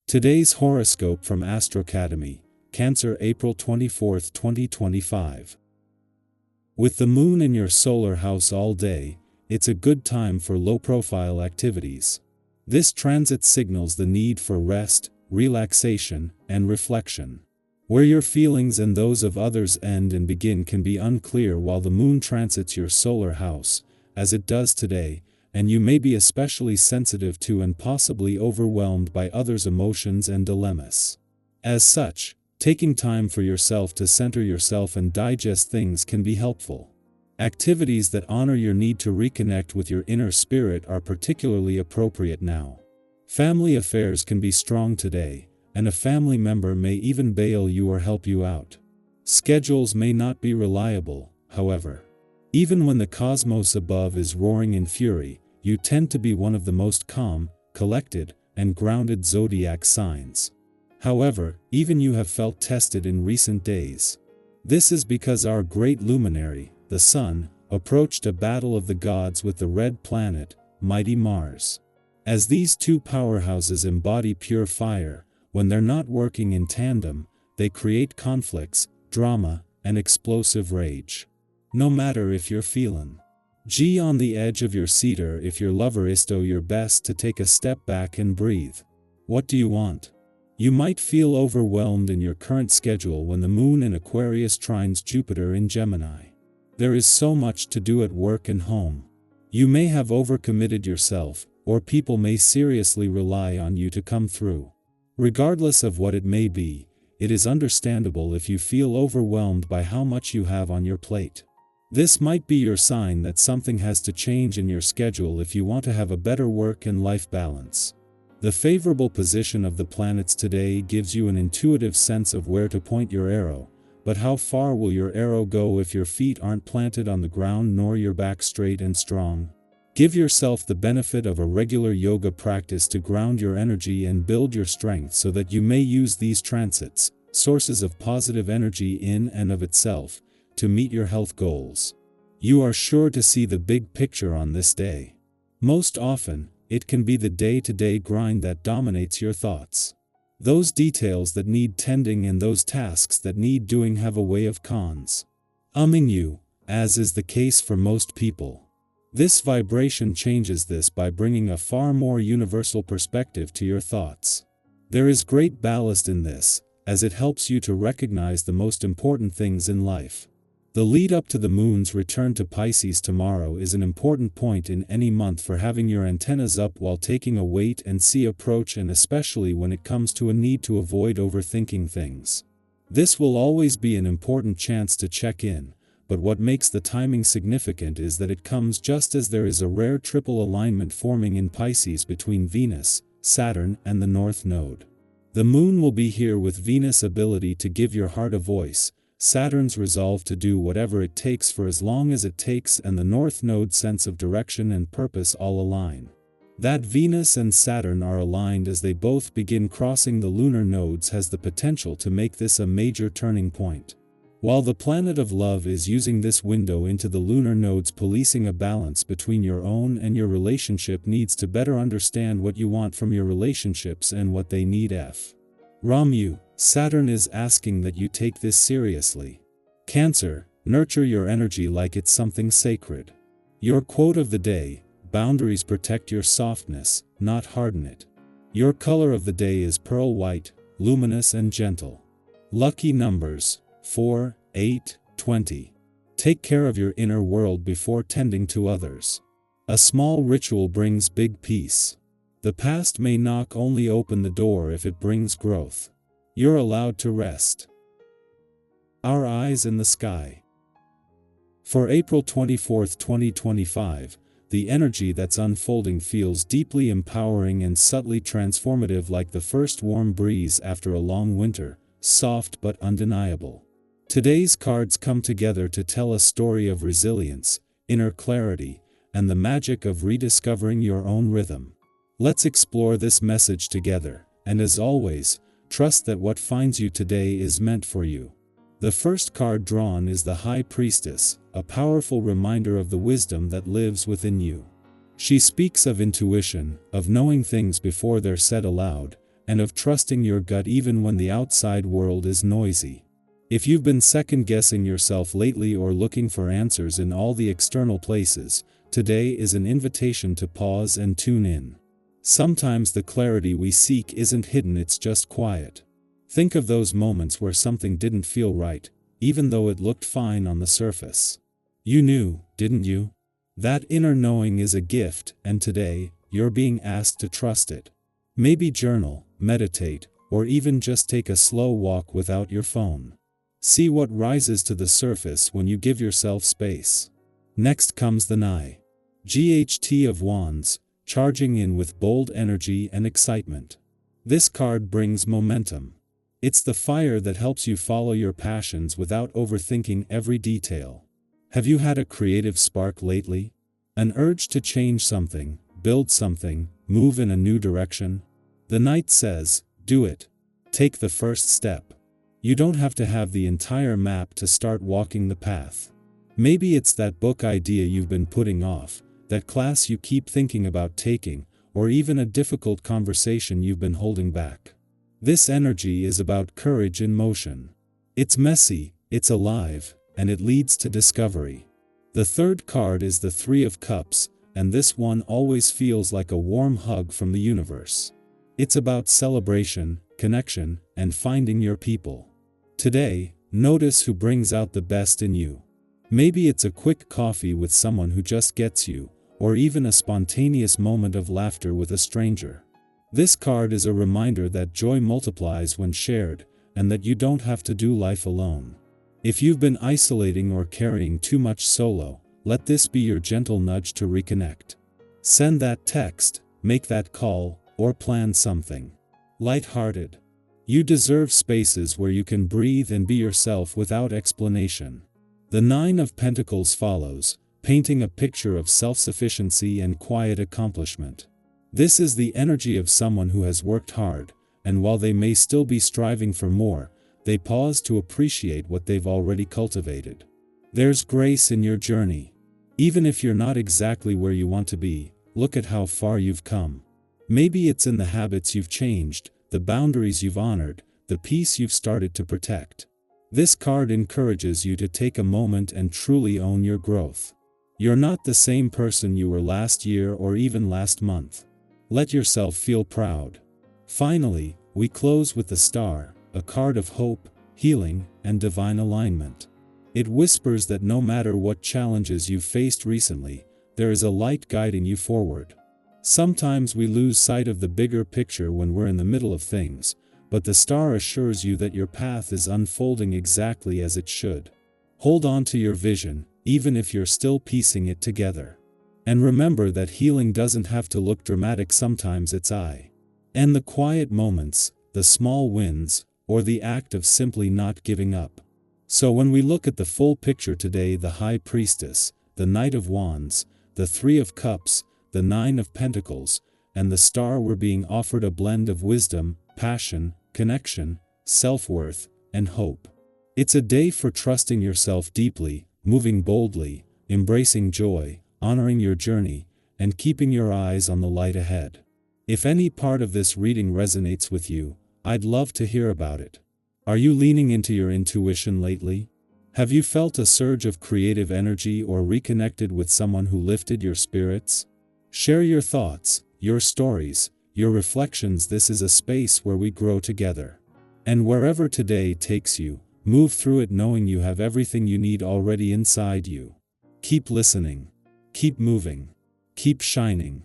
Today's horoscope from Astrocademy, Cancer, April 24, 2025. With the moon in your solar house all day, it's a good time for low-profile activities. This transit signals the need for rest, relaxation, and reflection. Where your feelings and those of others end and begin can be unclear while the moon transits your solar house, as it does today, and you may be especially sensitive to and possibly overwhelmed by others' emotions and dilemmas. As such, taking time for yourself to center yourself and digest things can be helpful. Activities that honor your need to reconnect with your inner spirit are particularly appropriate now. Family affairs can be strong today, and a family member may even bail you or help you out. Schedules may not be reliable, however. Even when the cosmos above is roaring in fury, you tend to be one of the most calm, collected, and grounded zodiac signs. However, even you have felt tested in recent days. This is because our great luminary, the Sun, approached a battle of the gods with the red planet, mighty Mars. As these two powerhouses embody pure fire, when they're not working in tandem, they create conflicts, drama, and explosive rage. No matter if you're feeling on the edge of your seat or if your lover is do your best to take a step back and breathe. What do you want? You might feel overwhelmed in your current schedule when the moon in Aquarius trines Jupiter in Gemini. There is so much to do at work and home. You may have overcommitted yourself, or people may seriously rely on you to come through. Regardless of what it may be, it is understandable if you feel overwhelmed by how much you have on your plate. This might be your sign that something has to change in your schedule if you want to have a better work and life balance. The favorable position of the planets today gives you an intuitive sense of where to point your arrow, but how far will your arrow go if your feet aren't planted on the ground nor your back straight and strong? Give yourself the benefit of a regular yoga practice to ground your energy and build your strength so that you may use these transits, sources of positive energy in and of itself, to meet your health goals. You are sure to see the big picture on this day. Most often, it can be the day-to-day grind that dominates your thoughts. Those details that need tending and those tasks that need doing have a way of umming you, as is the case for most people. This vibration changes this by bringing a far more universal perspective to your thoughts. There is great ballast in this, as it helps you to recognize the most important things in life. The lead up to the moon's return to Pisces tomorrow is an important point in any month for having your antennas up while taking a wait-and-see approach, and especially when it comes to a need to avoid overthinking things. This will always be an important chance to check in, but what makes the timing significant is that it comes just as there is a rare triple alignment forming in Pisces between Venus, Saturn, and the North Node. The moon will be here with Venus' ability to give your heart a voice, Saturn's resolve to do whatever it takes for as long as it takes, and the North Node's sense of direction and purpose all align. That Venus and Saturn are aligned as they both begin crossing the lunar nodes has the potential to make this a major turning point. While the planet of love is using this window into the lunar nodes, policing a balance between your own and your relationship needs to better understand what you want from your relationships and what they need from you. Saturn is asking that you take this seriously. Cancer, nurture your energy like it's something sacred. Your quote of the day: boundaries protect your softness, not harden it. Your color of the day is pearl white, luminous and gentle. Lucky numbers: 4, 8, 20. Take care of your inner world before tending to others. A small ritual brings big peace. The past may knock, only open the door if it brings growth. You're allowed to rest. Our eyes in the sky. For April 24, 2025, the energy that's unfolding feels deeply empowering and subtly transformative, like the first warm breeze after a long winter, soft but undeniable. Today's cards come together to tell a story of resilience, inner clarity, and the magic of rediscovering your own rhythm. Let's explore this message together, and as always, trust that what finds you today is meant for you. The first card drawn is the High Priestess, a powerful reminder of the wisdom that lives within you. She speaks of intuition, of knowing things before they're said aloud, and of trusting your gut even when the outside world is noisy. If you've been second-guessing yourself lately or looking for answers in all the external places, today is an invitation to pause and tune in. Sometimes the clarity we seek isn't hidden, it's just quiet. Think of those moments where something didn't feel right, even though it looked fine on the surface. You knew, didn't you? That inner knowing is a gift, and today, you're being asked to trust it. Maybe journal, meditate, or even just take a slow walk without your phone. See what rises to the surface when you give yourself space. Next comes the Nine of Wands, charging in with bold energy and excitement. This card brings momentum. It's the fire that helps you follow your passions without overthinking every detail. Have you had a creative spark lately? An urge to change something, build something, move in a new direction? The Knight says, do it. Take the first step. You don't have to have the entire map to start walking the path. Maybe it's that book idea you've been putting off, that class you keep thinking about taking, or even a difficult conversation you've been holding back. This energy is about courage in motion. It's messy, it's alive, and it leads to discovery. The third card is the Three of Cups, and this one always feels like a warm hug from the universe. It's about celebration, connection, and finding your people. Today, notice who brings out the best in you. Maybe it's a quick coffee with someone who just gets you, or even a spontaneous moment of laughter with a stranger. This card is a reminder that joy multiplies when shared, and that you don't have to do life alone. If you've been isolating or carrying too much solo, let this be your gentle nudge to reconnect. Send that text, make that call, or plan something light-hearted. You deserve spaces where you can breathe and be yourself without explanation. The Nine of Pentacles follows, painting a picture of self-sufficiency and quiet accomplishment. This is the energy of someone who has worked hard, and while they may still be striving for more, they pause to appreciate what they've already cultivated. There's grace in your journey. Even if you're not exactly where you want to be, look at how far you've come. Maybe it's in the habits you've changed, the boundaries you've honored, the peace you've started to protect. This card encourages you to take a moment and truly own your growth. You're not the same person you were last year or even last month. Let yourself feel proud. Finally, we close with the Star, a card of hope, healing, and divine alignment. It whispers that no matter what challenges you've faced recently, there is a light guiding you forward. Sometimes we lose sight of the bigger picture when we're in the middle of things, but the Star assures you that your path is unfolding exactly as it should. Hold on to your vision, even if you're still piecing it together. And remember that healing doesn't have to look dramatic, sometimes it's and the quiet moments, the small wins, or the act of simply not giving up. So when we look at the full picture today, the High Priestess, the Knight of Wands, the Three of Cups, the Nine of Pentacles, and the Star, we're being offered a blend of wisdom, passion, connection, self-worth, and hope. It's a day for trusting yourself deeply, moving boldly, embracing joy, honoring your journey, and keeping your eyes on the light ahead. If any part of this reading resonates with you, I'd love to hear about it. Are you leaning into your intuition lately? Have you felt a surge of creative energy or reconnected with someone who lifted your spirits? Share your thoughts, your stories, your reflections. This is a space where we grow together. And wherever today takes you, move through it knowing you have everything you need already inside you. Keep listening. Keep moving. Keep shining.